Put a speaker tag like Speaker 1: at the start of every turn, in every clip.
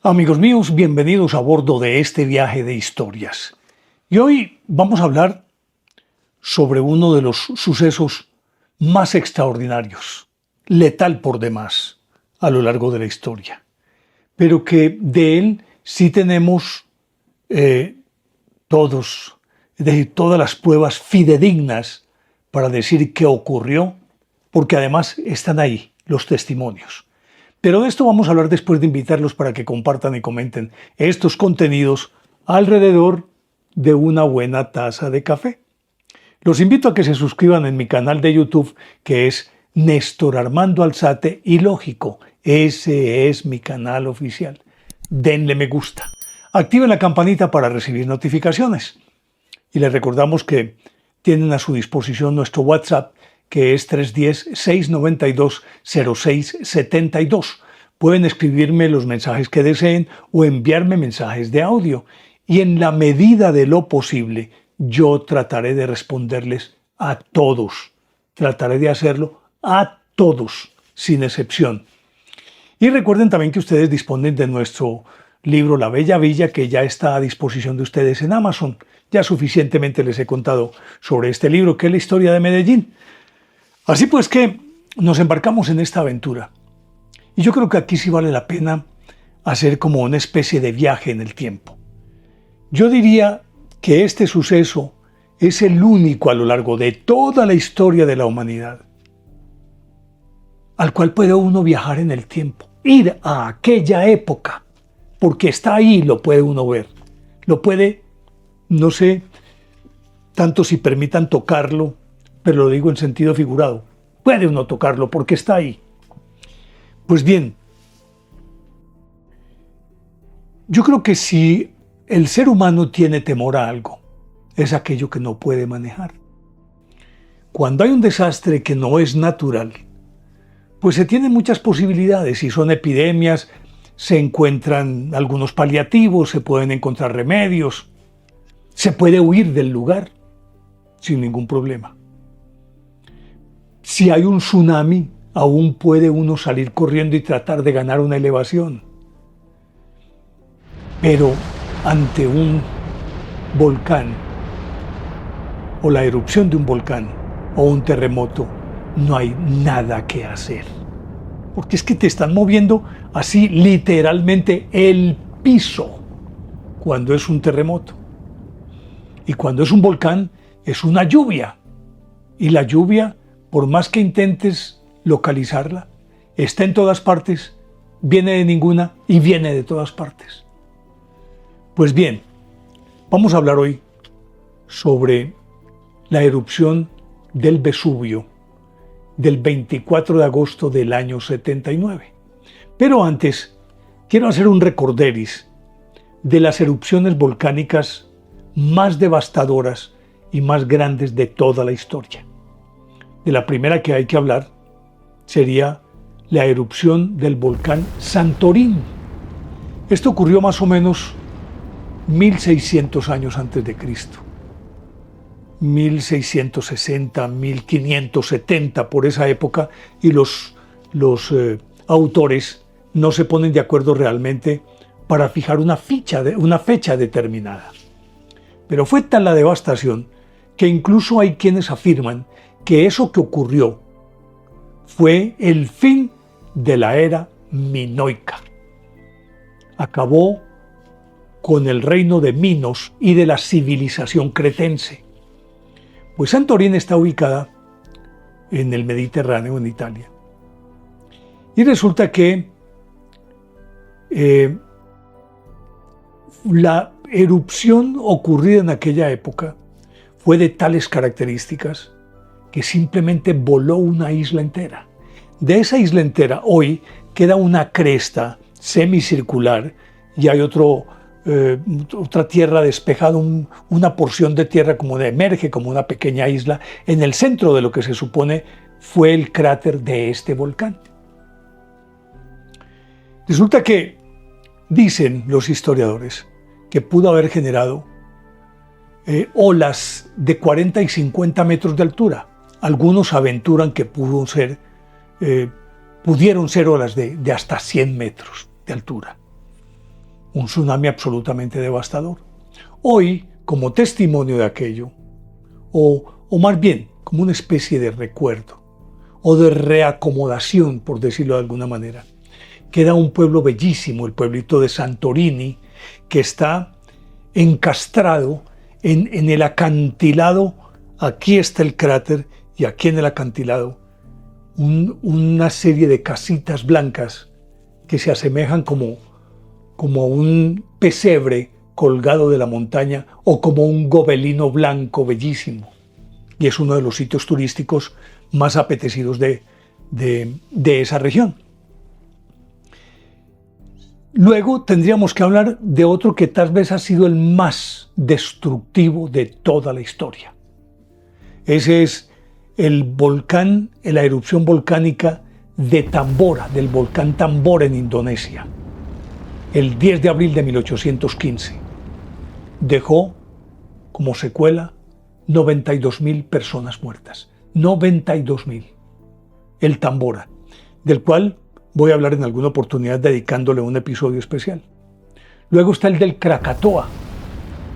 Speaker 1: Amigos míos, bienvenidos a bordo de este viaje de historias. Y hoy vamos a hablar sobre uno de los sucesos más extraordinarios, letal por demás, a lo largo de la historia. Pero que de él sí tenemos es decir, todas las pruebas fidedignas para decir qué ocurrió, porque además están ahí los testimonios. Pero de esto vamos a hablar después de invitarlos para que compartan y comenten estos contenidos alrededor de una buena taza de café. Los invito a que se suscriban en mi canal de YouTube, que es Néstor Armando Alzate, y lógico, ese es mi canal oficial. Denle me gusta. Activen la campanita para recibir notificaciones. Y les recordamos que tienen a su disposición nuestro WhatsApp, que es 310-692-0672. Pueden escribirme los mensajes que deseen o enviarme mensajes de audio. Y en la medida de lo posible, yo trataré de responderles a todos. Trataré de hacerlo a todos, sin excepción. Y recuerden también que ustedes disponen de nuestro libro La Bella Villa, que ya está a disposición de ustedes en Amazon. Ya suficientemente les he contado sobre este libro, que es la historia de Medellín. Así pues que nos embarcamos en esta aventura. Y yo creo que aquí sí vale la pena hacer como una especie de viaje en el tiempo. Yo diría que este suceso es el único a lo largo de toda la historia de la humanidad al cual puede uno viajar en el tiempo, ir a aquella época, porque está ahí, lo puede uno ver. Lo puede, no sé, tanto si permitan tocarlo, pero lo digo en sentido figurado. Puede uno tocarlo porque está ahí. Pues bien, yo creo que si el ser humano tiene temor a algo, es aquello que no puede manejar. Cuando hay un desastre que no es natural, pues se tienen muchas posibilidades. Si son epidemias, se encuentran algunos paliativos, se pueden encontrar remedios, se puede huir del lugar sin ningún problema. Si hay un tsunami, aún puede uno salir corriendo y tratar de ganar una elevación. Pero ante un volcán, o la erupción de un volcán, o un terremoto, no hay nada que hacer. Porque es que te están moviendo así literalmente el piso cuando es un terremoto. Y cuando es un volcán, es una lluvia. Y la lluvia, por más que intentes localizarla, está en todas partes, viene de ninguna y viene de todas partes. Pues bien, vamos a hablar hoy sobre la erupción del Vesubio del 24 de agosto del año 79. Pero antes, quiero hacer un recorderis de las erupciones volcánicas más devastadoras y más grandes de toda la historia. De la primera que hay que hablar sería la erupción del volcán Santorín. Esto ocurrió más o menos 1600 años antes de Cristo. 1660, 1570 por esa época, y los autores no se ponen de acuerdo realmente para fijar una fecha determinada. Pero fue tal la devastación que incluso hay quienes afirman que eso que ocurrió fue el fin de la era minoica. Acabó con el reino de Minos y de la civilización cretense. Pues Santorín está ubicada en el Mediterráneo, en Italia. Y resulta que la erupción ocurrida en aquella época fue de tales características que simplemente voló una isla entera. De esa isla entera hoy queda una cresta semicircular y hay otra tierra despejada, una porción de tierra emerge como una pequeña isla en el centro de lo que se supone fue el cráter de este volcán. Resulta que dicen los historiadores que pudo haber generado olas de 40 y 50 metros de altura. Algunos aventuran que pudieron ser olas de hasta 100 metros de altura. un tsunami absolutamente devastador. Hoy, como testimonio de aquello, o más bien como una especie de recuerdo o de reacomodación, por decirlo de alguna manera, queda un pueblo bellísimo, el pueblito de Santorini, que está encastrado en el acantilado. Aquí está el cráter y aquí en el acantilado una serie de casitas blancas que se asemejan como un pesebre colgado de la montaña o como un gobelino blanco bellísimo. Y es uno de los sitios turísticos más apetecidos de esa región. Luego tendríamos que hablar de otro que tal vez ha sido el más destructivo de toda la historia. Ese es el volcán, la erupción volcánica de Tambora, del volcán Tambora en Indonesia. El 10 de abril de 1815 dejó como secuela 92.000 personas muertas. 92.000. El Tambora, del cual voy a hablar en alguna oportunidad dedicándole un episodio especial. Luego está el del Krakatoa.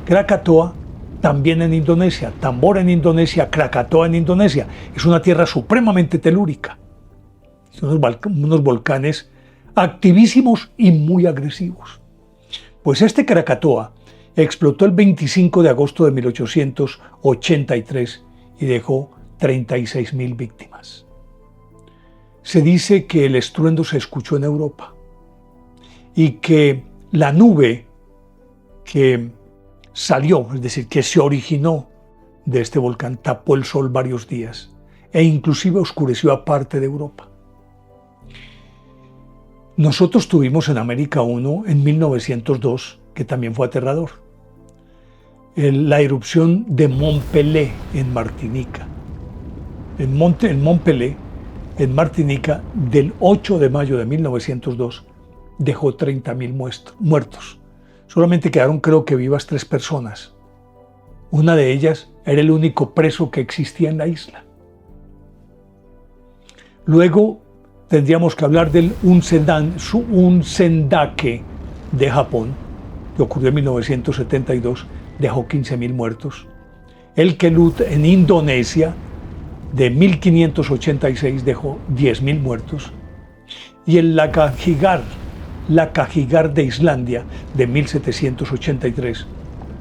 Speaker 1: Krakatoa también en Indonesia, Tambora en Indonesia, Krakatoa en Indonesia. Es una tierra supremamente telúrica. Son unos volcanes activísimos y muy agresivos. Pues este Krakatoa explotó el 25 de agosto de 1883 y dejó 36.000 víctimas. Se dice que el estruendo se escuchó en Europa y que la nube que salió, es decir, que se originó de este volcán, tapó el sol varios días e inclusive oscureció a parte de Europa. Nosotros tuvimos en América uno en 1902, que también fue aterrador. La erupción de Mont Pelé en Martinica. En Mont Pelé, en Martinica, del 8 de mayo de 1902, dejó 30.000 muertos. Solamente quedaron, creo que vivas, 3 personas. Una de ellas era el único preso que existía en la isla. Luego tendríamos que hablar del Unsendake de Japón, que ocurrió en 1972, dejó 15.000 muertos. El Kelut en Indonesia, de 1586, dejó 10.000 muertos. Y el Lakajigar de Islandia, de 1783,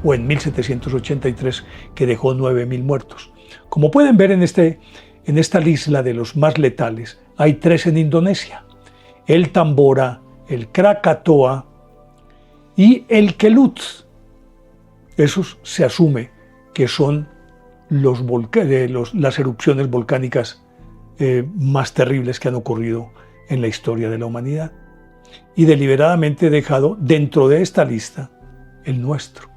Speaker 1: o en 1783, que dejó 9.000 muertos. Como pueden ver en esta lista de los más letales, hay 3 en Indonesia: el Tambora, el Krakatoa y el Kelut. Esos se asume que son las erupciones volcánicas más terribles que han ocurrido en la historia de la humanidad. Y deliberadamente he dejado dentro de esta lista el nuestro,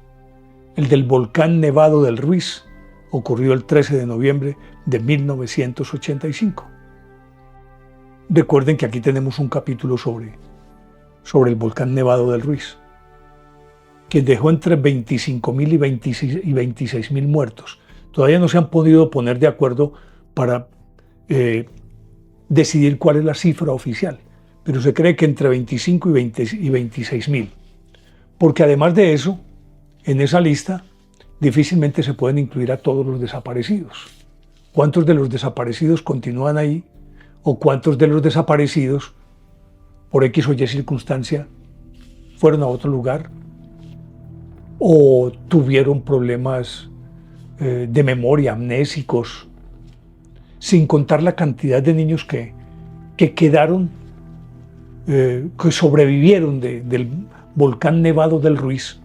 Speaker 1: el del volcán Nevado del Ruiz, ocurrió el 13 de noviembre de 1985. Recuerden que aquí tenemos un capítulo sobre el volcán Nevado del Ruiz, que dejó entre 25.000 y 26.000 muertos. Todavía no se han podido poner de acuerdo para decidir cuál es la cifra oficial, pero se cree que entre 25 y 26.000. Porque además de eso, en esa lista difícilmente se pueden incluir a todos los desaparecidos. ¿Cuántos de los desaparecidos continúan ahí? ¿O cuántos de los desaparecidos, por X o Y circunstancia, fueron a otro lugar? ¿O tuvieron problemas de memoria, amnésicos? Sin contar la cantidad de niños que quedaron, que sobrevivieron del volcán Nevado del Ruiz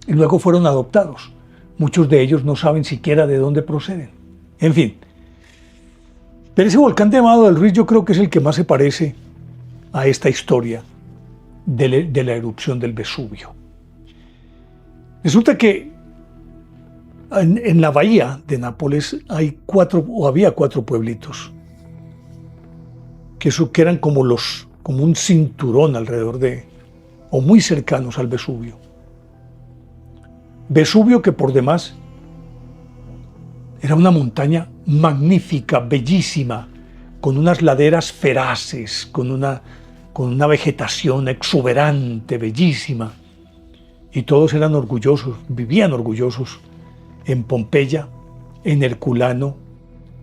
Speaker 1: y luego fueron adoptados. Muchos de ellos no saben siquiera de dónde proceden. En fin, pero ese volcán Nevado del Ruiz yo creo que es el que más se parece a esta historia de la erupción del Vesubio. Resulta que en la bahía de Nápoles había 4 pueblitos que eran como un cinturón alrededor o muy cercanos al Vesubio. Vesubio, que por demás era una montaña magnífica, bellísima, con unas laderas feraces, con una con una vegetación exuberante, bellísima, y todos eran orgullosos, vivían orgullosos en Pompeya, en Herculano,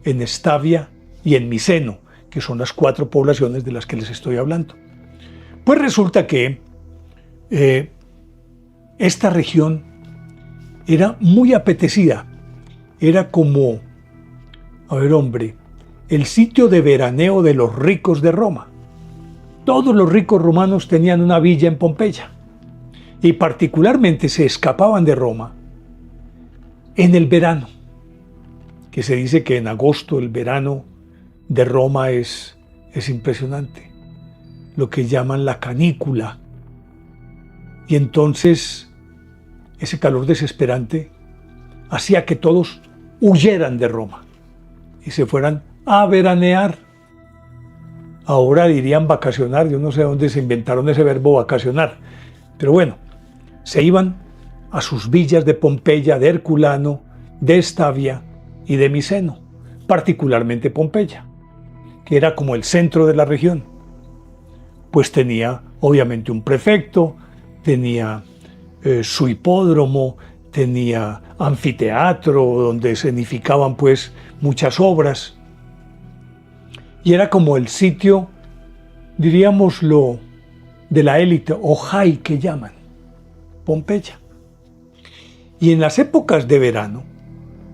Speaker 1: en Estavia y en Miceno, que son las 4 poblaciones de las que les estoy hablando. Pues resulta que esta región era muy apetecida, era como, a ver hombre, el sitio de veraneo de los ricos de Roma. Todos los ricos romanos tenían una villa en Pompeya y particularmente se escapaban de Roma en el verano, que se dice que en agosto el verano de Roma es impresionante, lo que llaman la canícula. Y entonces ese calor desesperante hacía que todos huyeran de Roma y se fueran a veranear. Ahora dirían vacacionar, yo no sé dónde se inventaron ese verbo vacacionar, pero bueno, se iban a sus villas de Pompeya, de Herculano, de Estavia y de Miceno, particularmente Pompeya, que era como el centro de la región. Pues tenía obviamente un prefecto, tenía su hipódromo, tenía anfiteatro donde se edificaban pues muchas obras, y era como el sitio, diríamoslo, de la élite, o high que llaman, Pompeya. Y en las épocas de verano,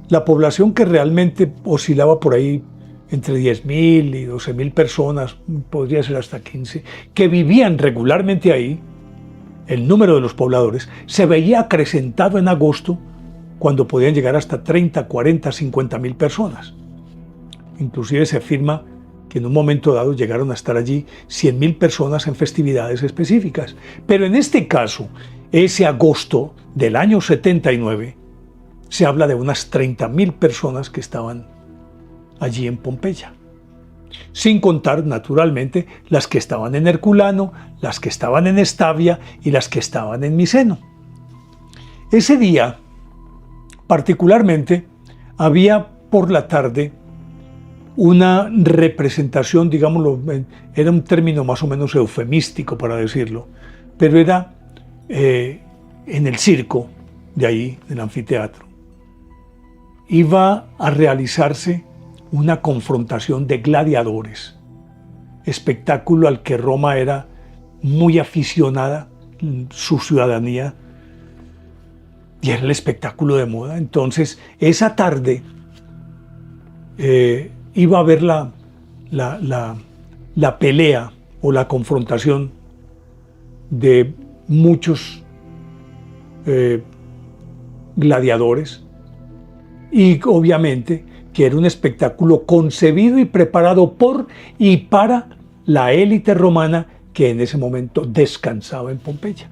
Speaker 1: la población que realmente oscilaba por ahí entre 10.000 y 12.000 personas, podría ser hasta 15, que vivían regularmente ahí, el número de los pobladores se veía acrecentado en agosto, cuando podían llegar hasta 30, 40, 50.000 personas. Inclusive se afirma que en un momento dado llegaron a estar allí 100.000 personas en festividades específicas. Pero en este caso, ese agosto del año 79, se habla de unas 30.000 personas que estaban allí en Pompeya. Sin contar, naturalmente, las que estaban en Herculano, las que estaban en Estavia y las que estaban en Miceno. Ese día, particularmente, había por la tarde una representación, digámoslo, era un término más o menos eufemístico para decirlo, pero era en el circo de ahí, del anfiteatro. Iba a realizarse una confrontación de gladiadores, espectáculo al que Roma era muy aficionada, su ciudadanía, y era el espectáculo de moda. Entonces, esa tarde iba a haber la pelea o la confrontación de muchos gladiadores, y obviamente que era un espectáculo concebido y preparado por y para la élite romana que en ese momento descansaba en Pompeya.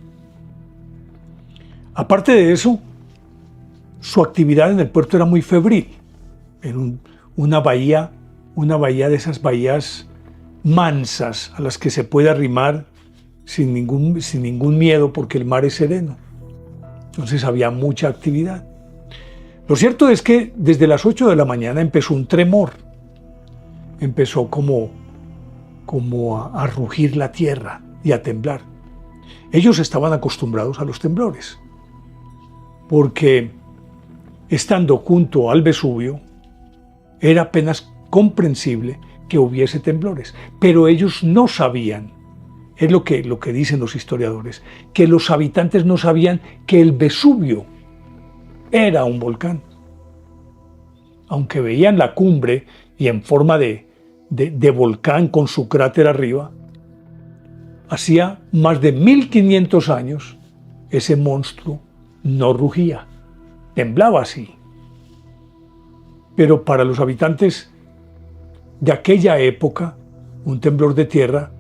Speaker 1: Aparte de eso, su actividad en el puerto era muy febril. En una bahía de esas bahías mansas a las que se puede arrimar sin ningún miedo porque el mar es sereno. Entonces había mucha actividad. Lo cierto es que desde las 8 de la mañana empezó un tremor. Empezó como a rugir la tierra y a temblar. Ellos estaban acostumbrados a los temblores, porque estando junto al Vesubio, era apenas comprensible que hubiese temblores, pero ellos no sabían, es lo que dicen los historiadores, que los habitantes no sabían que el Vesubio era un volcán. Aunque veían la cumbre y en forma de volcán con su cráter arriba, hacía más de 1500 años ese monstruo no rugía, temblaba así. Pero para los habitantes de aquella época, un temblor de tierra,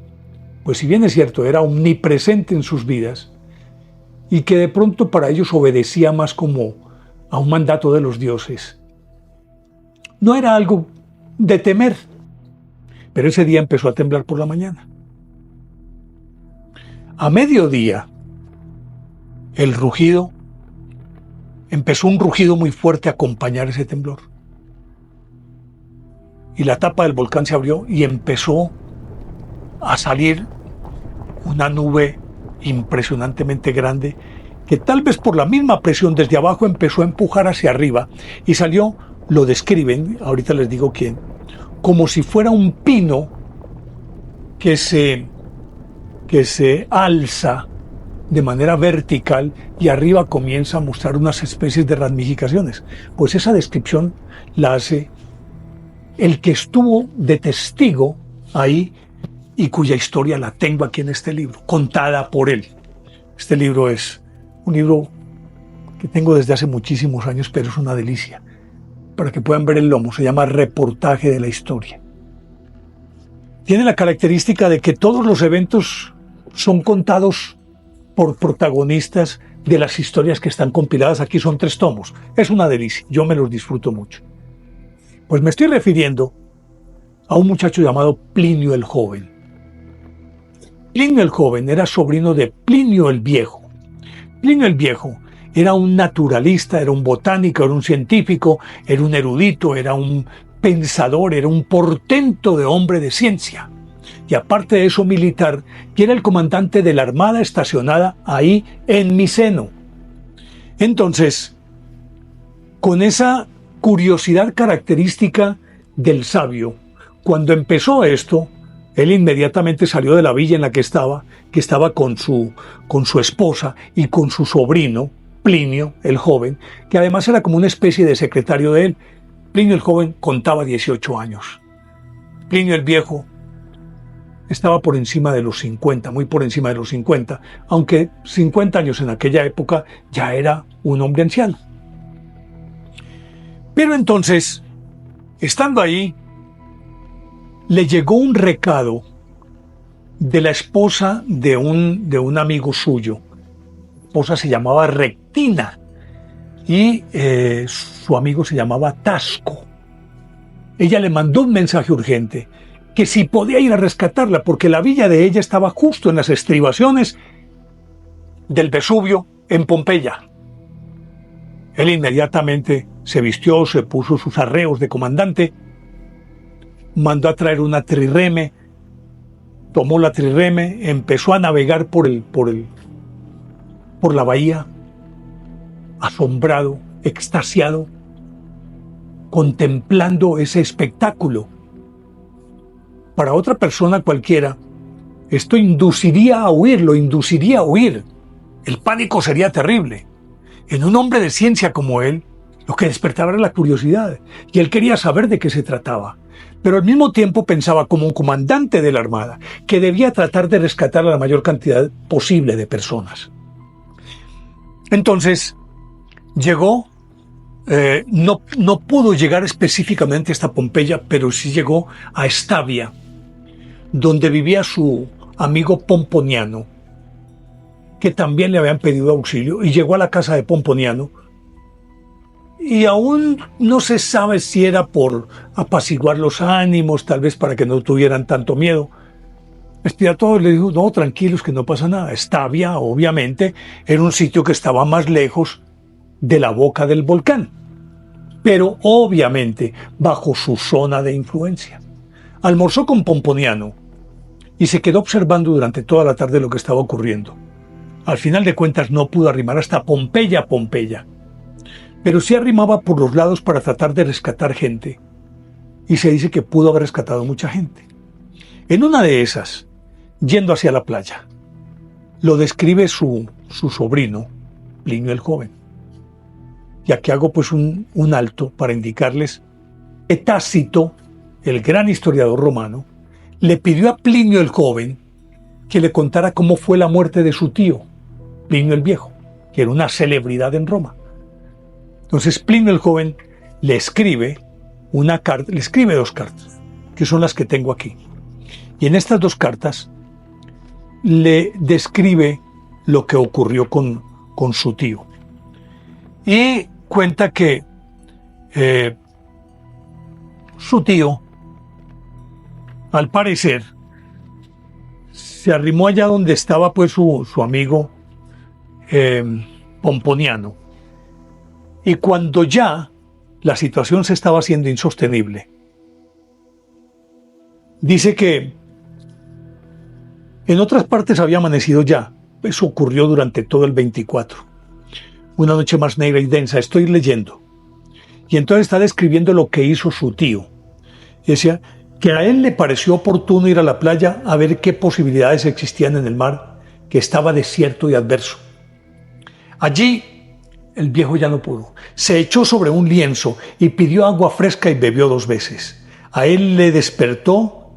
Speaker 1: pues si bien es cierto, era omnipresente en sus vidas, y que de pronto para ellos obedecía más como a un mandato de los dioses. No era algo de temer, pero ese día empezó a temblar por la mañana. A mediodía, empezó un rugido muy fuerte a acompañar ese temblor. Y la tapa del volcán se abrió y empezó a salir una nube impresionantemente grande que tal vez por la misma presión desde abajo empezó a empujar hacia arriba y salió, lo describen, ahorita les digo quién, como si fuera un pino que se alza de manera vertical y arriba comienza a mostrar unas especies de ramificaciones. Pues esa descripción la hace el que estuvo de testigo ahí y cuya historia la tengo aquí en este libro, contada por él. Este libro es un libro que tengo desde hace muchísimos años, pero es una delicia. Para que puedan ver el lomo, se llama Reportaje de la Historia. Tiene la característica de que todos los eventos son contados por protagonistas de las historias que están compiladas. Aquí son 3 tomos. Es una delicia, yo me los disfruto mucho. Pues me estoy refiriendo a un muchacho llamado Plinio el Joven. Plinio el Joven era sobrino de Plinio el Viejo. Plinio el Viejo era un naturalista, era un botánico, era un científico, era un erudito, era un pensador, era un portento de hombre de ciencia. Y aparte de eso, militar, y era el comandante de la armada estacionada ahí en Miceno. Entonces, con esa curiosidad característica del sabio, cuando empezó esto, él inmediatamente salió de la villa en la que estaba con su esposa y con su sobrino, Plinio el Joven, que además era como una especie de secretario de él. Plinio el Joven contaba 18 años. Plinio el Viejo estaba por encima de los 50, muy por encima de los 50, aunque 50 años en aquella época ya era un hombre anciano. Pero entonces, estando ahí, le llegó un recado de la esposa de un amigo suyo. La esposa se llamaba Rectina y su amigo se llamaba Tasco. Ella le mandó un mensaje urgente, que si podía ir a rescatarla, porque la villa de ella estaba justo en las estribaciones del Vesubio, en Pompeya. Él inmediatamente se vistió, se puso sus arreos de comandante, mandó a traer una trireme, tomó la trireme, empezó a navegar por la bahía, asombrado, extasiado, contemplando ese espectáculo. Para otra persona cualquiera, esto induciría a huir, lo induciría a huir. El pánico sería terrible. En un hombre de ciencia como él, lo que despertaba era la curiosidad, y él quería saber de qué se trataba. Pero al mismo tiempo pensaba como un comandante de la Armada que debía tratar de rescatar a la mayor cantidad posible de personas. Entonces, llegó, no pudo llegar específicamente hasta Pompeya, pero sí llegó a Estavia, donde vivía su amigo Pomponiano, que también le habían pedido auxilio, y llegó a la casa de Pomponiano, y aún no se sabe si era por apaciguar los ánimos, tal vez para que no tuvieran tanto miedo. Espiratoro le dijo, no, tranquilos, que no pasa nada. Estavia, obviamente, era un sitio que estaba más lejos de la boca del volcán, pero obviamente bajo su zona de influencia. Almorzó con Pomponiano y se quedó observando durante toda la tarde lo que estaba ocurriendo. Al final de cuentas no pudo arrimar hasta Pompeya, pero sí arrimaba por los lados para tratar de rescatar gente, y se dice que pudo haber rescatado mucha gente. En una de esas, yendo hacia la playa, lo describe su sobrino, Plinio el Joven. Y aquí hago pues un alto para indicarles que Tácito, el gran historiador romano, le pidió a Plinio el Joven que le contara cómo fue la muerte de su tío, Plinio el Viejo, que era una celebridad en Roma. Entonces Plinio el Joven le escribe una carta, le escribe 2 cartas, que son las que tengo aquí. Y en estas 2 cartas le describe lo que ocurrió con su tío. Y cuenta que su tío, al parecer, se arrimó allá donde estaba pues su amigo Pomponiano. Y cuando ya la situación se estaba haciendo insostenible, dice que En otras partes había amanecido ya. Eso ocurrió durante todo el 24. Una noche más negra y densa. Estoy leyendo. Y entonces está describiendo lo que hizo su tío. Decía que a él le pareció oportuno ir a la playa a ver qué posibilidades existían en el mar, que estaba desierto y adverso. Allí el viejo ya no pudo. Se echó sobre un lienzo y pidió agua fresca y bebió 2 veces. A él le despertó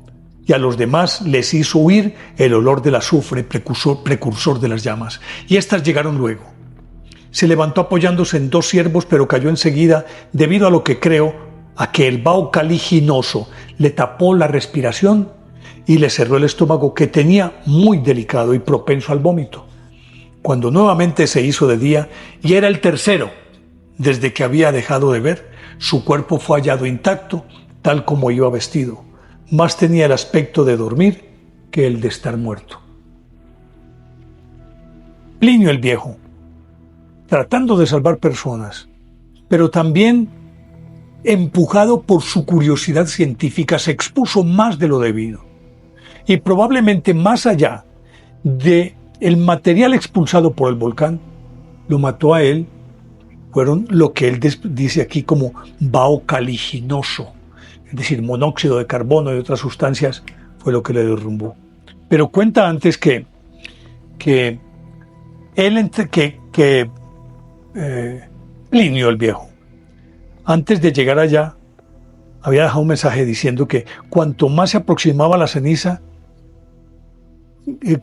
Speaker 1: y a los demás les hizo huir el olor del azufre, precursor de las llamas. Y éstas llegaron luego. Se levantó apoyándose en 2 ciervos, pero cayó enseguida debido a lo que creo, a que el vaho caliginoso le tapó la respiración y le cerró el estómago, que tenía muy delicado y propenso al vómito. Cuando nuevamente se hizo de día, y era el tercero desde que había dejado de ver, su cuerpo fue hallado intacto, tal como iba vestido. Más tenía el aspecto de dormir que el de estar muerto. Plinio el Viejo, tratando de salvar personas, pero también empujado por su curiosidad científica, se expuso más de lo debido. Y probablemente más allá de el material expulsado por el volcán, lo mató a él, fueron lo que él dice aquí como vaho caliginoso, es decir, monóxido de carbono y otras sustancias, fue lo que le derrumbó. Pero cuenta antes que Plinio el Viejo, antes de llegar allá, había dejado un mensaje diciendo que cuanto más se aproximaba la ceniza,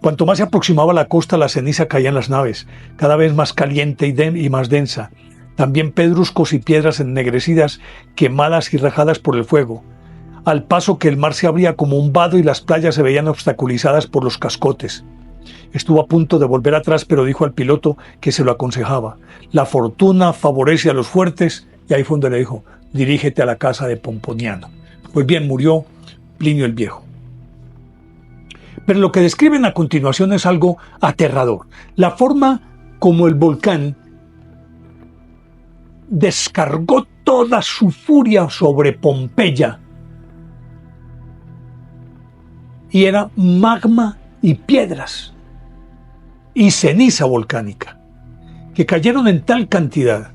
Speaker 1: cuanto más se aproximaba a la costa, la ceniza caía en las naves, cada vez más caliente y más densa. También pedruscos y piedras ennegrecidas, quemadas y rajadas por el fuego, al paso que el mar se abría como un vado y las playas se veían obstaculizadas por los cascotes. Estuvo a punto de volver atrás, pero dijo al piloto que se lo aconsejaba. La fortuna favorece a los fuertes, y ahí fue donde le dijo: dirígete a la casa de Pomponiano. Pues bien, murió Plinio el Viejo. Pero lo que describen a continuación es algo aterrador. La forma como el volcán descargó toda su furia sobre Pompeya. Y era magma y piedras y ceniza volcánica, que cayeron en tal cantidad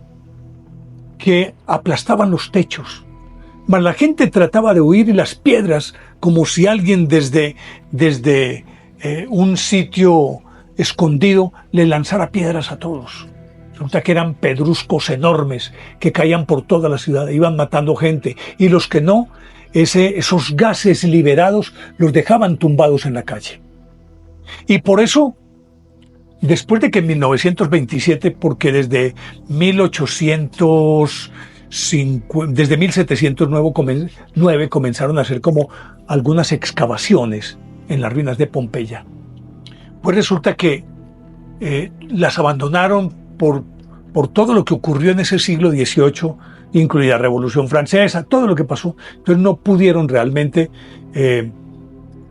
Speaker 1: que aplastaban los techos. Mas la gente trataba de huir y las piedras, como si alguien desde un sitio escondido le lanzara piedras a todos. Resulta que eran pedruscos enormes que caían por toda la ciudad, iban matando gente, y los que no, esos gases liberados los dejaban tumbados en la calle. Y por eso, después de que en 1927, porque desde 1709 comenzaron a hacer como algunas excavaciones en las ruinas de Pompeya, pues resulta que las abandonaron por todo lo que ocurrió en ese siglo XVIII, incluida la Revolución Francesa, todo lo que pasó. Entonces no pudieron realmente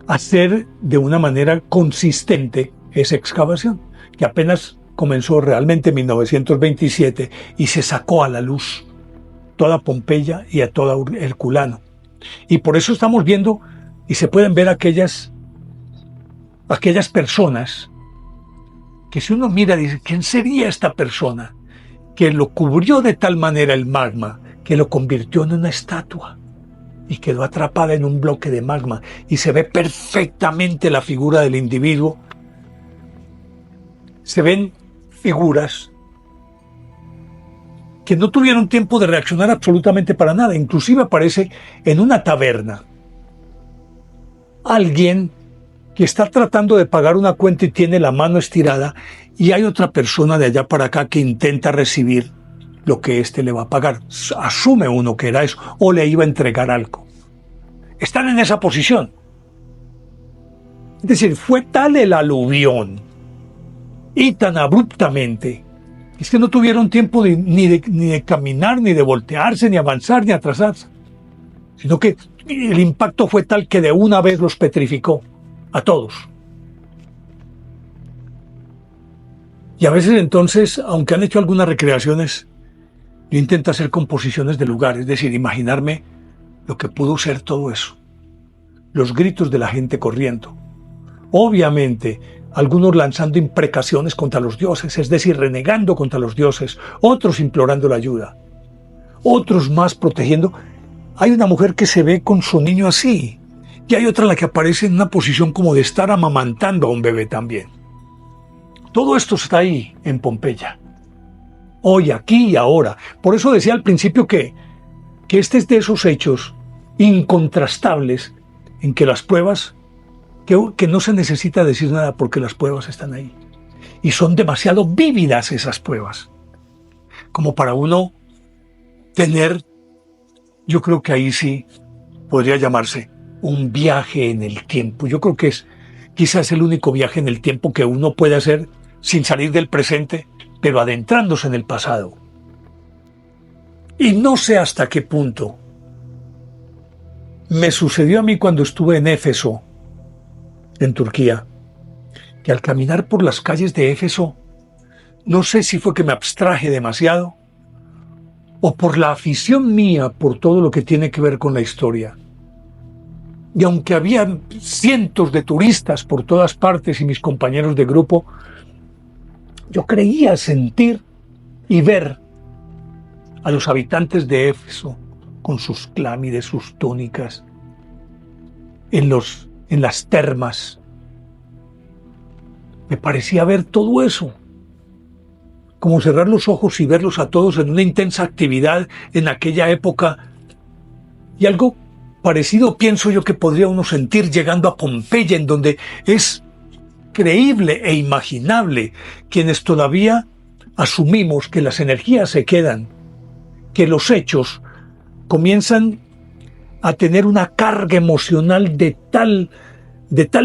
Speaker 1: hacer de una manera consistente esa excavación, que apenas comenzó realmente en 1927 y se sacó a la luz toda Pompeya y a toda Herculano. Y por eso estamos viendo y se pueden ver aquellas personas que, si uno mira, dice: ¿quién sería esta persona que lo cubrió de tal manera el magma que lo convirtió en una estatua y quedó atrapada en un bloque de magma? Y se ve perfectamente la figura del individuo. Se ven figuras que no tuvieron tiempo de reaccionar absolutamente para nada. Inclusive aparece en una taberna alguien que está tratando de pagar una cuenta y tiene la mano estirada, y hay otra persona de allá para acá que intenta recibir lo que éste le va a pagar. Asume uno que era eso, o le iba a entregar algo. Están en esa posición. Es decir, fue tal el aluvión y tan abruptamente, es que no tuvieron tiempo ni de caminar, ni de voltearse, ni avanzar, ni atrasarse, sino que el impacto fue tal que de una vez los petrificó a todos. Y a veces entonces, aunque han hecho algunas recreaciones, yo intento hacer composiciones de lugares, es decir, imaginarme lo que pudo ser todo eso. Los gritos de la gente corriendo, Obviamente, algunos lanzando imprecaciones contra los dioses, es decir, renegando contra los dioses, otros implorando la ayuda, otros más protegiendo. Hay una mujer que se ve con su niño así, y hay otra en la que aparece en una posición como de estar amamantando a un bebé también. Todo esto está ahí en Pompeya, hoy, aquí y ahora. Por eso decía al principio que este es de esos hechos incontrastables en que las pruebas, que no se necesita decir nada porque las pruebas están ahí. Y son demasiado vívidas esas pruebas, como para uno tener, yo creo que ahí sí podría llamarse un viaje en el tiempo. Yo creo que es quizás el único viaje en el tiempo que uno puede hacer sin salir del presente, pero adentrándose en el pasado. Y no sé hasta qué punto me sucedió a mí cuando estuve en Éfeso, en Turquía, que al caminar por las calles de Éfeso, no sé si fue que me abstraje demasiado o por la afición mía por todo lo que tiene que ver con la historia. Y aunque había cientos de turistas por todas partes y mis compañeros de grupo, yo creía sentir y ver a los habitantes de Éfeso con sus clámides, sus túnicas, en las termas. Me parecía ver todo eso, como cerrar los ojos y verlos a todos en una intensa actividad en aquella época. Y algo parecido pienso yo que podría uno sentir llegando a Pompeya, en donde es creíble e imaginable quienes todavía asumimos que las energías se quedan, que los hechos comienzan a tener una carga emocional de tal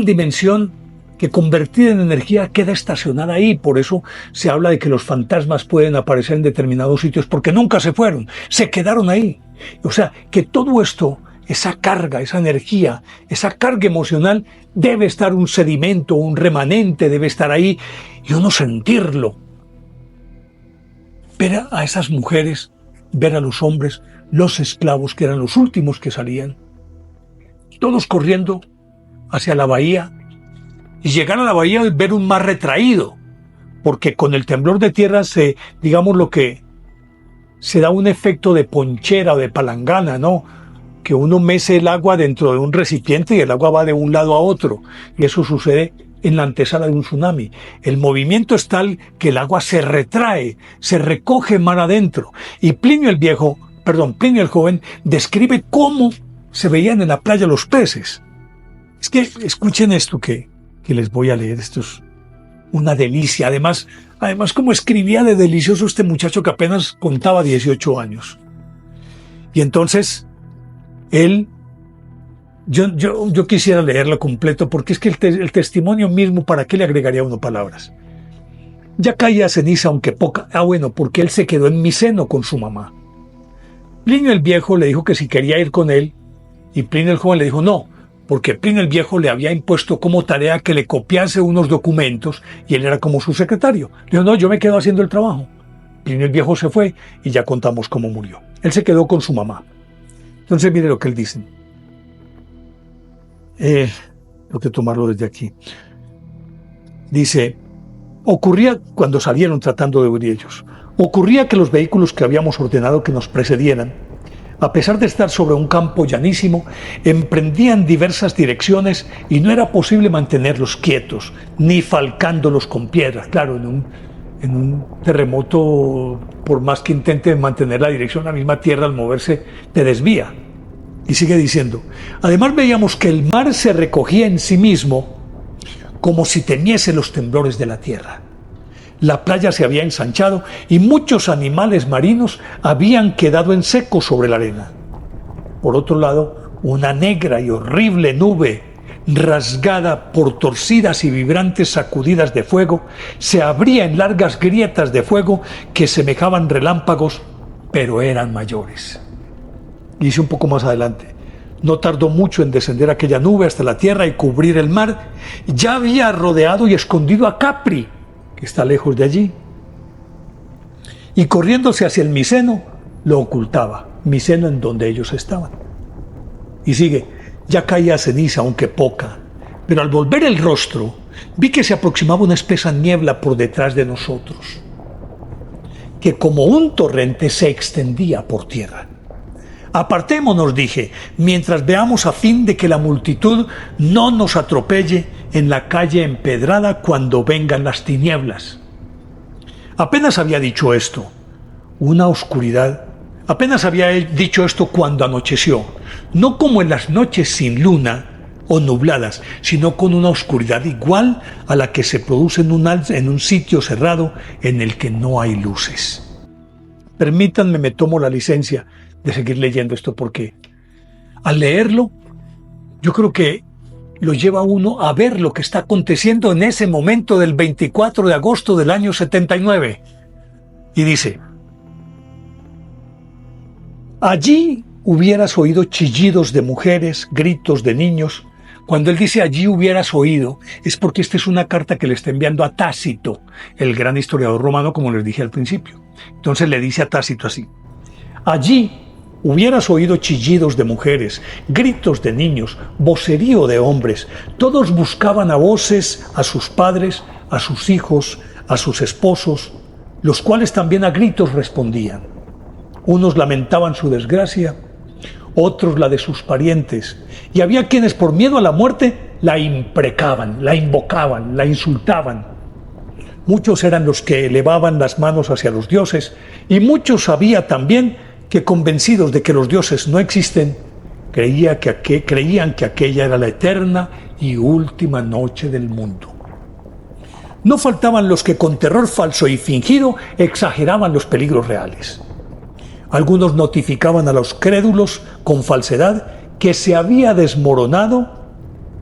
Speaker 1: dimensión que convertida en energía queda estacionada ahí. Por eso se habla de que los fantasmas pueden aparecer en determinados sitios, porque nunca se fueron, se quedaron ahí. O sea, que todo esto, esa carga, esa energía, esa carga emocional, debe estar un sedimento, un remanente, debe estar ahí, y uno sentirlo. Ver a esas mujeres, ver a los hombres, los esclavos, que eran los últimos que salían, todos corriendo hacia la bahía, y llegar a la bahía y ver un mar retraído, porque con el temblor de tierra digamos lo que se da un efecto de ponchera o de palangana, ¿no? Que uno mece el agua dentro de un recipiente y el agua va de un lado a otro, y eso sucede en la antesala de un tsunami. El movimiento es tal que el agua se retrae, se recoge mar adentro, y Plinio el joven describe cómo se veían en la playa los peces. Es que escuchen esto que les voy a leer, esto es una delicia. Además, como escribía de delicioso este muchacho que apenas contaba 18 años. Y entonces, yo quisiera leerlo completo, porque es que el testimonio mismo, ¿para qué le agregaría uno palabras? Ya caía ceniza, aunque poca. Porque él se quedó en Miceno con su mamá. Plinio el viejo le dijo que si quería ir con él, y Plinio el joven le dijo no, porque Plinio el viejo le había impuesto como tarea que le copiase unos documentos, y él era como su secretario. Le dijo, no, yo me quedo haciendo el trabajo. Plinio el viejo se fue, y ya contamos cómo murió. Él se quedó con su mamá. Entonces mire lo que él dice. Tengo que tomarlo desde aquí. Dice, ocurría cuando salieron tratando de huir ellos. Ocurría que los vehículos que habíamos ordenado que nos precedieran, a pesar de estar sobre un campo llanísimo, emprendían diversas direcciones y no era posible mantenerlos quietos, ni falcándolos con piedras. Claro, en un terremoto, por más que intente mantener la dirección, la misma tierra al moverse te desvía. Y sigue diciendo, además veíamos que el mar se recogía en sí mismo como si temiese los temblores de la tierra. La playa se había ensanchado y muchos animales marinos habían quedado en seco sobre la arena. Por otro lado, una negra y horrible nube, rasgada por torcidas y vibrantes sacudidas de fuego, se abría en largas grietas de fuego que semejaban relámpagos, pero eran mayores. Dice un poco más adelante, no tardó mucho en descender aquella nube hasta la tierra y cubrir el mar. Ya había rodeado y escondido a Capri, que está lejos de allí, y corriéndose hacia el Miceno, lo ocultaba, Miceno en donde ellos estaban. Y sigue, ya caía ceniza, aunque poca, Pero al volver el rostro, vi que se aproximaba una espesa niebla por detrás de nosotros, que como un torrente se extendía por tierra. Apartémonos, dije, mientras veamos a fin de que la multitud no nos atropelle en la calle empedrada cuando vengan las tinieblas. Apenas había dicho esto, cuando anocheció, no como en las noches sin luna o nubladas, sino con una oscuridad igual a la que se produce en un sitio cerrado en el que no hay luces. Permítanme, me tomo la licencia de seguir leyendo esto porque al leerlo, yo creo que lo lleva a uno a ver lo que está aconteciendo en ese momento del 24 de agosto del año 79. Y dice: allí hubieras oído chillidos de mujeres, gritos de niños. Cuando él dice allí hubieras oído, es porque esta es una carta que le está enviando a Tácito, el gran historiador romano, como les dije al principio. Entonces le dice a Tácito así: allí hubieras oído chillidos de mujeres, gritos de niños, vocerío de hombres. Todos buscaban a voces a sus padres, a sus hijos, a sus esposos, los cuales también a gritos respondían. Unos lamentaban su desgracia, otros la de sus parientes, y había quienes por miedo a la muerte la imprecaban, la invocaban, la insultaban. Muchos eran los que elevaban las manos hacia los dioses, y muchos había también que, convencidos de que los dioses no existen, creían que aquella era la eterna y última noche del mundo. No faltaban los que con terror falso y fingido exageraban los peligros reales. Algunos notificaban a los crédulos con falsedad que se había desmoronado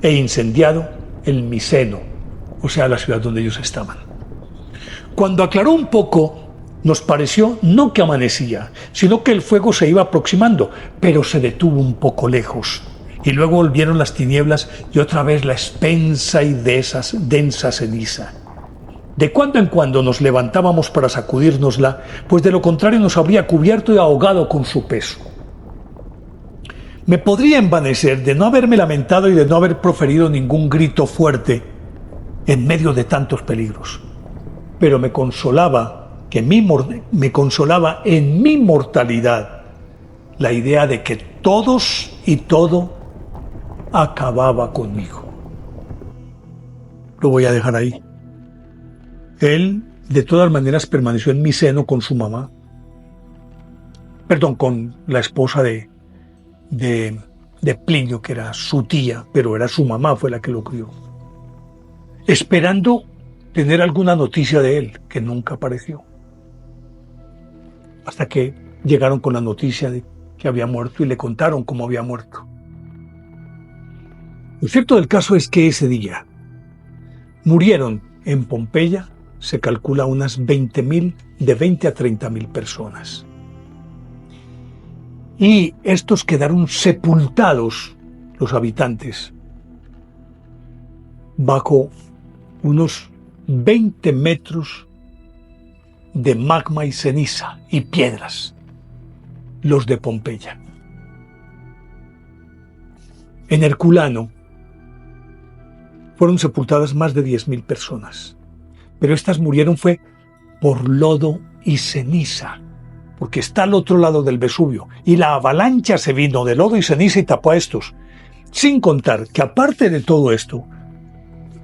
Speaker 1: e incendiado el Miceno, o sea, la ciudad donde ellos estaban. Cuando aclaró un poco, nos pareció no que amanecía, sino que el fuego se iba aproximando, pero se detuvo un poco lejos. Y luego volvieron las tinieblas y otra vez la espensa y densa ceniza. De cuando en cuando nos levantábamos para sacudírnosla, pues de lo contrario nos habría cubierto y ahogado con su peso. Me podría envanecer de no haberme lamentado y de no haber proferido ningún grito fuerte en medio de tantos peligros, pero me consolaba en mi mortalidad la idea de que todos y todo acababa conmigo. Lo voy a dejar ahí. Él, de todas maneras, permaneció en Miceno con su mamá, con la esposa de Plinio, que era su tía, pero era su mamá, fue la que lo crió, esperando tener alguna noticia de él, que nunca apareció. Hasta que llegaron con la noticia de que había muerto y le contaron cómo había muerto. Lo cierto del caso es que ese día murieron en Pompeya, se calcula unas 20.000, de 20 a 30.000 personas. Y estos quedaron sepultados, los habitantes, bajo unos 20 metros de magma y ceniza y piedras, los de Pompeya. En Herculano fueron sepultadas más de 10.000 personas, pero estas murieron fue por lodo y ceniza, porque está al otro lado del Vesubio, y la avalancha se vino de lodo y ceniza y tapó a estos, sin contar que aparte de todo esto,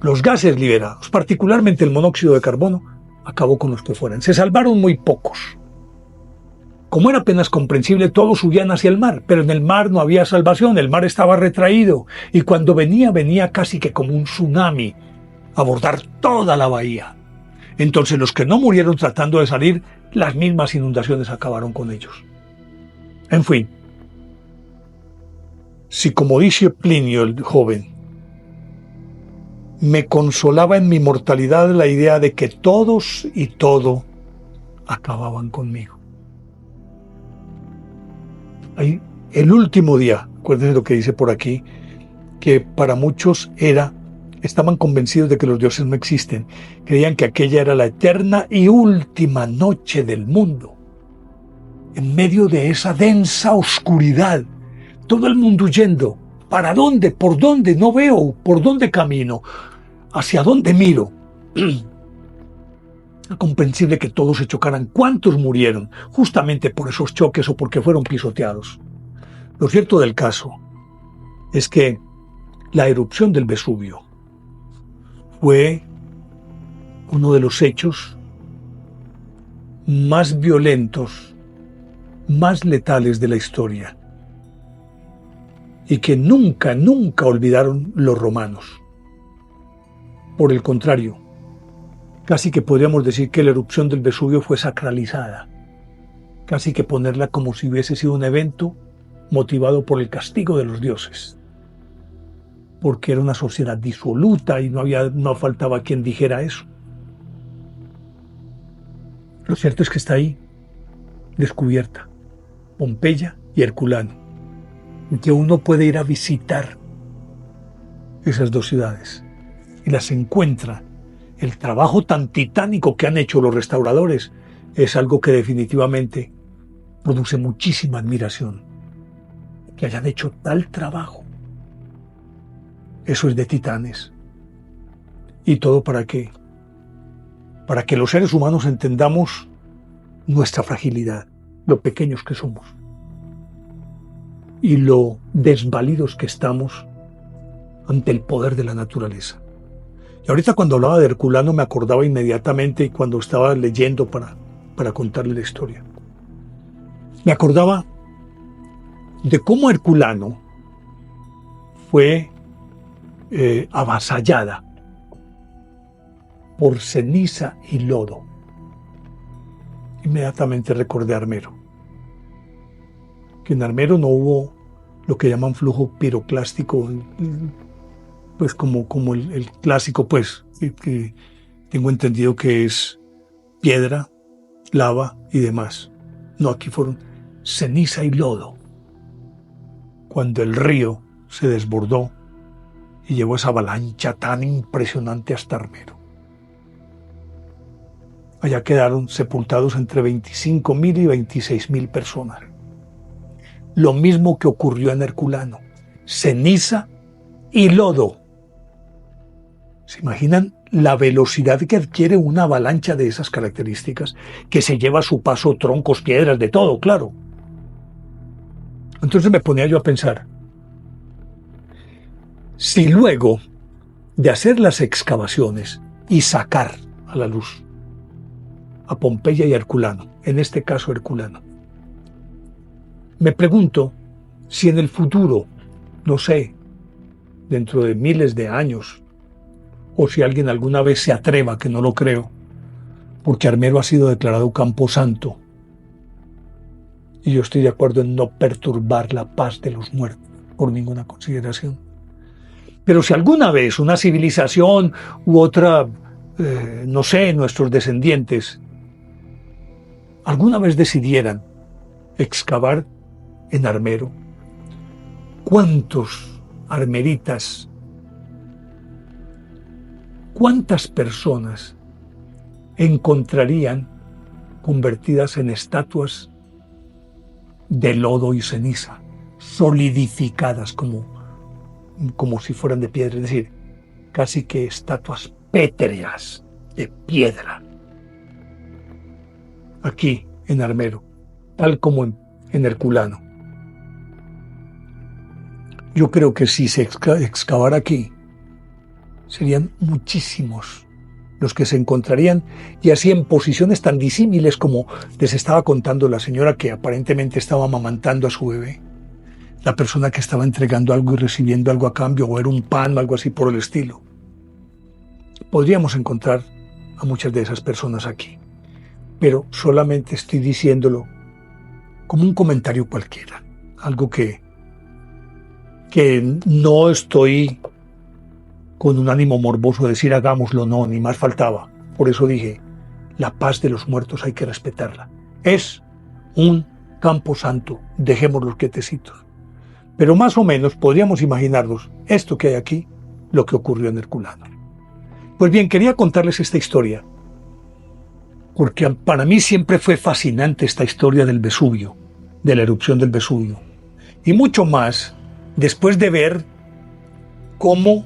Speaker 1: los gases liberados, particularmente el monóxido de carbono, acabó con los que fueran. Se salvaron muy pocos. Como era apenas comprensible, todos huían hacia el mar, pero en el mar no había salvación, el mar estaba retraído, y cuando venía casi que como un tsunami, a bordar toda la bahía. Entonces los que no murieron tratando de salir, las mismas inundaciones acabaron con ellos. En fin, si como dice Plinio el joven, me consolaba en mi mortalidad la idea de que todos y todo acababan conmigo. Ahí, el último día, acuérdense lo que dice por aquí, que para muchos estaban convencidos de que los dioses no existen, creían que aquella era la eterna y última noche del mundo. En medio de esa densa oscuridad, todo el mundo huyendo, ¿Para dónde? ¿Por dónde? No veo. ¿Por dónde camino? ¿Hacia dónde miro? Es comprensible que todos se chocaran. ¿Cuántos murieron justamente por esos choques o porque fueron pisoteados? Lo cierto del caso es que la erupción del Vesubio fue uno de los hechos más violentos, más letales de la historia, y que nunca olvidaron los romanos. Por el contrario, casi que podríamos decir que la erupción del Vesubio fue sacralizada, casi que ponerla como si hubiese sido un evento motivado por el castigo de los dioses, porque era una sociedad disoluta y no faltaba quien dijera eso. Lo cierto es que está ahí, descubierta, Pompeya y Herculano, y que uno puede ir a visitar esas dos ciudades y las encuentra. El trabajo tan titánico que han hecho los restauradores es algo que definitivamente produce muchísima admiración. Que hayan hecho tal trabajo. Eso es de titanes. ¿Y todo para qué? Para que los seres humanos entendamos nuestra fragilidad, lo pequeños que somos y lo desvalidos que estamos ante el poder de la naturaleza. Y ahorita cuando hablaba de Herculano me acordaba inmediatamente, y cuando estaba leyendo para contarle la historia, me acordaba de cómo Herculano fue avasallada por ceniza y lodo. Inmediatamente recordé a Armero, que en Armero no hubo lo que llaman flujo piroclástico, pues como el clásico, pues, que tengo entendido que es piedra, lava y demás. No, aquí fueron ceniza y lodo. Cuando el río se desbordó y llevó esa avalancha tan impresionante hasta Armero. Allá quedaron sepultados entre 25.000 y 26.000 personas. Lo mismo que ocurrió en Herculano. Ceniza y lodo. ¿Se imaginan la velocidad que adquiere una avalancha de esas características? Que se lleva a su paso troncos, piedras, de todo, claro. Entonces me ponía yo a pensar, si luego de hacer las excavaciones y sacar a la luz a Pompeya y Herculano, en este caso Herculano, me pregunto si en el futuro, no sé, dentro de miles de años, o si alguien alguna vez se atreva, que no lo creo, porque Armero ha sido declarado camposanto, y yo estoy de acuerdo en no perturbar la paz de los muertos por ninguna consideración. Pero si alguna vez una civilización u otra, no sé, nuestros descendientes, alguna vez decidieran excavar en Armero, ¿cuántos armeritas, cuántas personas encontrarían convertidas en estatuas de lodo y ceniza, solidificadas como si fueran de piedra, es decir, casi que estatuas pétreas de piedra? Aquí en Armero, tal como en Herculano. Yo creo que si se excavara aquí, serían muchísimos los que se encontrarían, y así en posiciones tan disímiles como les estaba contando la señora que aparentemente estaba amamantando a su bebé, la persona que estaba entregando algo y recibiendo algo a cambio, o era un pan o algo así por el estilo. Podríamos encontrar a muchas de esas personas aquí, pero solamente estoy diciéndolo como un comentario cualquiera, algo que no estoy con un ánimo morboso de decir hagámoslo, no, ni más faltaba. Por eso dije, la paz de los muertos hay que respetarla. Es un camposanto, dejémoslos quietecitos. Pero más o menos podríamos imaginarnos esto que hay aquí, lo que ocurrió en Herculano. Pues bien, quería contarles esta historia, porque para mí siempre fue fascinante esta historia del Vesubio, de la erupción del Vesubio, y mucho más después de ver cómo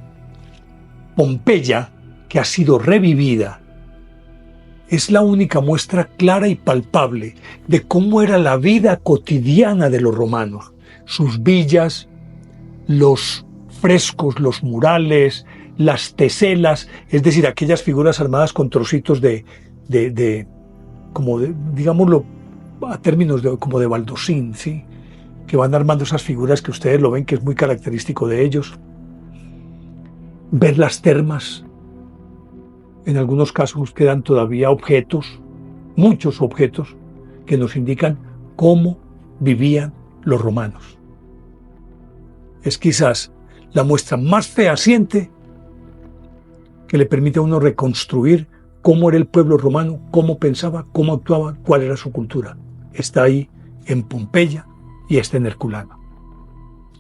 Speaker 1: Pompeya, que ha sido revivida, es la única muestra clara y palpable de cómo era la vida cotidiana de los romanos. Sus villas, los frescos, los murales, las teselas, es decir, aquellas figuras armadas con trocitos digámoslo a términos como de baldosín, ¿sí? Que van armando esas figuras que ustedes lo ven, que es muy característico de ellos. Ver las termas. En algunos casos quedan todavía objetos, muchos objetos, que nos indican cómo vivían los romanos. Es quizás la muestra más fehaciente que le permite a uno reconstruir cómo era el pueblo romano, cómo pensaba, cómo actuaba, cuál era su cultura. Está ahí en Pompeya y está en Herculano.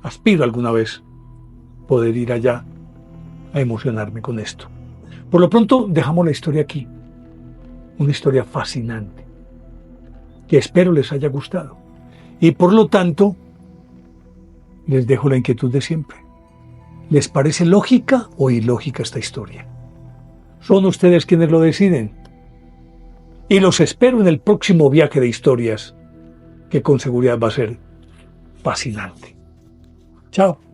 Speaker 1: Aspiro alguna vez poder ir allá a emocionarme con esto. Por lo pronto dejamos la historia aquí, una historia fascinante, que espero les haya gustado. Y por lo tanto, les dejo la inquietud de siempre. ¿Les parece lógica o ilógica esta historia? Son ustedes quienes lo deciden. Y los espero en el próximo viaje de historias, que con seguridad va a ser fascinante. Chao.